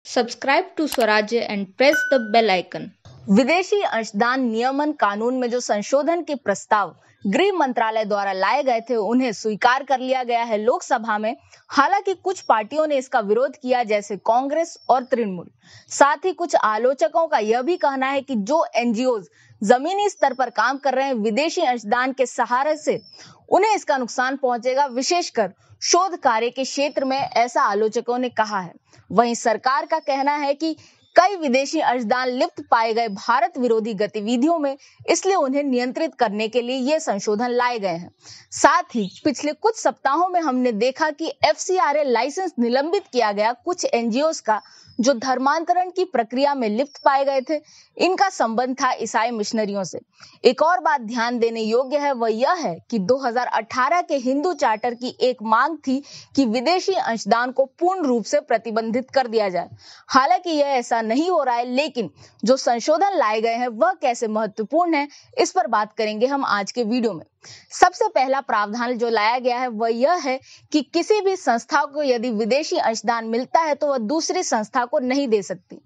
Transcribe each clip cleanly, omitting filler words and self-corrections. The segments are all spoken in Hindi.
Subscribe to Swarajya and press the bell icon. विदेशी अंशदान नियमन कानून में जो संशोधन के प्रस्ताव गृह मंत्रालय द्वारा लाए गए थे उन्हें स्वीकार कर लिया गया है लोकसभा में। हालांकि कुछ पार्टियों ने इसका विरोध किया, जैसे कांग्रेस और तृणमूल। साथ ही कुछ आलोचकों का यह भी कहना है कि जो एनजीओज जमीनी स्तर पर काम कर रहे हैं, विदेशी अंशदान के सहारे से उन्हें इसका नुकसान पहुंचेगा, विशेषकर शोध कार्य के क्षेत्र में, ऐसा आलोचकों ने कहा है। वहीं सरकार का कहना है कि कई विदेशी अंशदान लिप्त पाए गए भारत विरोधी गतिविधियों में, इसलिए उन्हें नियंत्रित करने के लिए ये संशोधन लाए गए हैं। साथ ही पिछले कुछ सप्ताहों में हमने देखा कि एफसीआरए लाइसेंस निलंबित किया गया कुछ एनजीओज का जो धर्मांतरण की प्रक्रिया में लिप्त पाए गए थे। इनका संबंध था ईसाई मिशनरियों से। एक और बात ध्यान देने योग्य है, वह यह है कि 2018 के हिंदू चार्टर की एक मांग थी कि विदेशी अंशदान को पूर्ण रूप से प्रतिबंधित कर दिया जाए। हालांकि यह ऐसा नहीं हो रहा है, लेकिन जो संशोधन लाए गए हैं वह कैसे महत्वपूर्ण है, इस पर बात करेंगे हम आज के वीडियो में। सबसे पहला प्रावधान जो लाया गया है वह यह है कि किसी भी संस्था को यदि विदेशी अंशदान मिलता है तो वह दूसरी संस्था को नहीं दे सकती।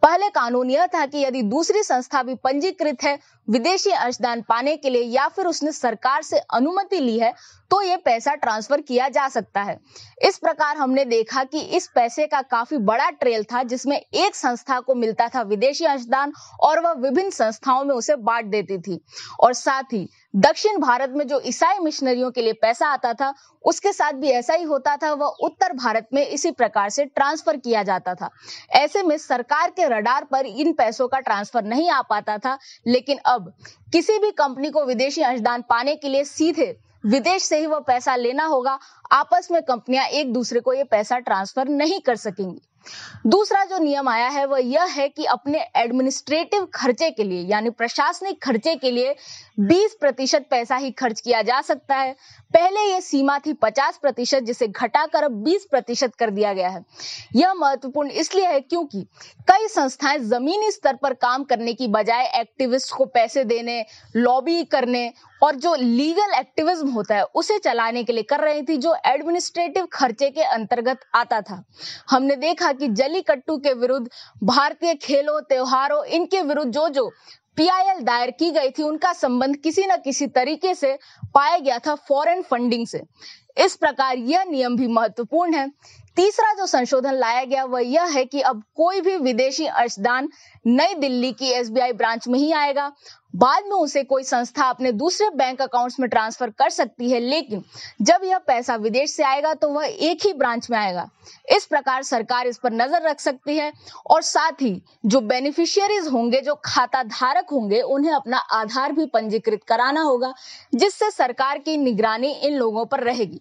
पहले कानून यह था कि यदि दूसरी संस्था भी पंजीकृत है विदेशी अंशदान पाने के लिए या फिर उसने सरकार से अनुमति ली है तो ये पैसा ट्रांसफर किया जा सकता है। इस प्रकार हमने देखा कि इस पैसे का काफी बड़ा ट्रेल था, जिसमें एक संस्था को मिलता था विदेशी अंशदान और वह विभिन्न संस्थाओं में उसे बांट देती थी। और साथ ही दक्षिण भारत में जो ईसाई मिशनरियों के लिए पैसा आता था उसके साथ भी ऐसा ही होता था, वह उत्तर भारत में इसी प्रकार से ट्रांसफर किया जाता था। ऐसे में सरकार के रडार पर इन पैसों का ट्रांसफर नहीं आ पाता था। लेकिन अब किसी भी कंपनी को विदेशी अंशदान पाने के लिए सीधे विदेश से ही वह पैसा लेना होगा। आपस में कंपनियां एक दूसरे को ये पैसा ट्रांसफर नहीं कर सकेंगी। दूसरा जो नियम आया है वह यह है कि अपने एडमिनिस्ट्रेटिव खर्चे के लिए यानी प्रशासनिक खर्चे के लिए 20% पैसा ही खर्च किया जा सकता है। पहले यह सीमा थी 50%, जिसे घटाकर अब 20% कर दिया गया है। यह महत्वपूर्ण इसलिए है क्योंकि कई संस्थाएं जमीनी स्तर पर काम करने की बजाय एक्टिविस्ट को पैसे देने, लॉबी करने और जो लीगल एक्टिविज्म होता है उसे चलाने के लिए कर रही थी, जो एडमिनिस्ट्रेटिव खर्चे के अंतर्गत आता था। हमने देखा कि जल्लीकट्टू के विरुद्ध, भारतीय खेलों त्योहारों, इनके विरुद्ध जो पीआईएल दायर की गई थी उनका संबंध किसी न किसी तरीके से पाया गया था फॉरेन फंडिंग से। इस प्रकार यह नियम भी महत्वपूर्ण है। तीसरा जो संशोधन लाया गया वह यह है कि अब कोई भी विदेशी अंशदान नई दिल्ली की एसबीआई ब्रांच में ही आएगा। बाद में उसे कोई संस्था अपने दूसरे बैंक अकाउंट्स में ट्रांसफर कर सकती है, लेकिन जब यह पैसा विदेश से आएगा तो वह एक ही ब्रांच में आएगा। इस प्रकार सरकार इस पर नजर रख सकती है और साथ ही जो बेनिफिशियरीज होंगे, जो खाता धारक होंगे, उन्हें अपना आधार भी पंजीकृत कराना होगा, जिससे सरकार की निगरानी इन लोगों पर रहेगी।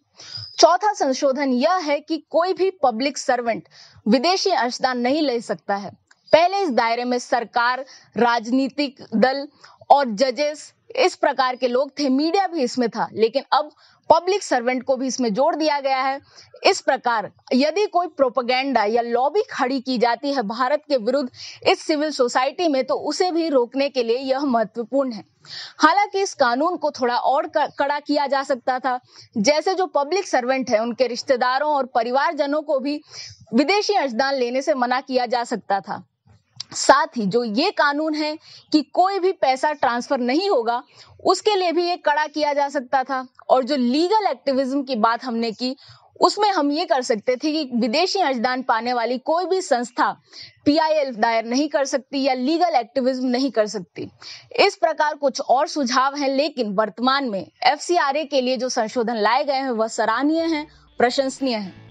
चौथा संशोधन यह है कि कोई भी पब्लिक सर्वेंट विदेशी अंशदान नहीं ले सकता है। पहले इस दायरे में सरकार, राजनीतिक दल और जजेस, इस प्रकार के लोग थे, मीडिया भी इसमें था, लेकिन अब पब्लिक सर्वेंट को भी इसमें जोड़ दिया गया है। इस प्रकार यदि कोई प्रोपेगेंडा या लॉबी खड़ी की जाती है भारत के विरुद्ध इस सिविल सोसाइटी में, तो उसे भी रोकने के लिए यह महत्वपूर्ण है। हालांकि इस कानून को थोड़ा और कड़ा किया जा सकता था, जैसे जो पब्लिक सर्वेंट है उनके रिश्तेदारों और परिवारजनों को भी विदेशी अंशदान लेने से मना किया जा सकता था। साथ ही जो ये कानून है कि कोई भी पैसा ट्रांसफर नहीं होगा, उसके लिए भी ये कड़ा किया जा सकता था। और जो लीगल एक्टिविज्म की बात हमने की, उसमें हम ये कर सकते थे कि विदेशी अंशदान पाने वाली कोई भी संस्था पीआईएल दायर नहीं कर सकती या लीगल एक्टिविज्म नहीं कर सकती। इस प्रकार कुछ और सुझाव हैं, लेकिन वर्तमान में एफसीआरए के लिए जो संशोधन लाए गए हैं वह सराहनीय हैं, प्रशंसनीय हैं।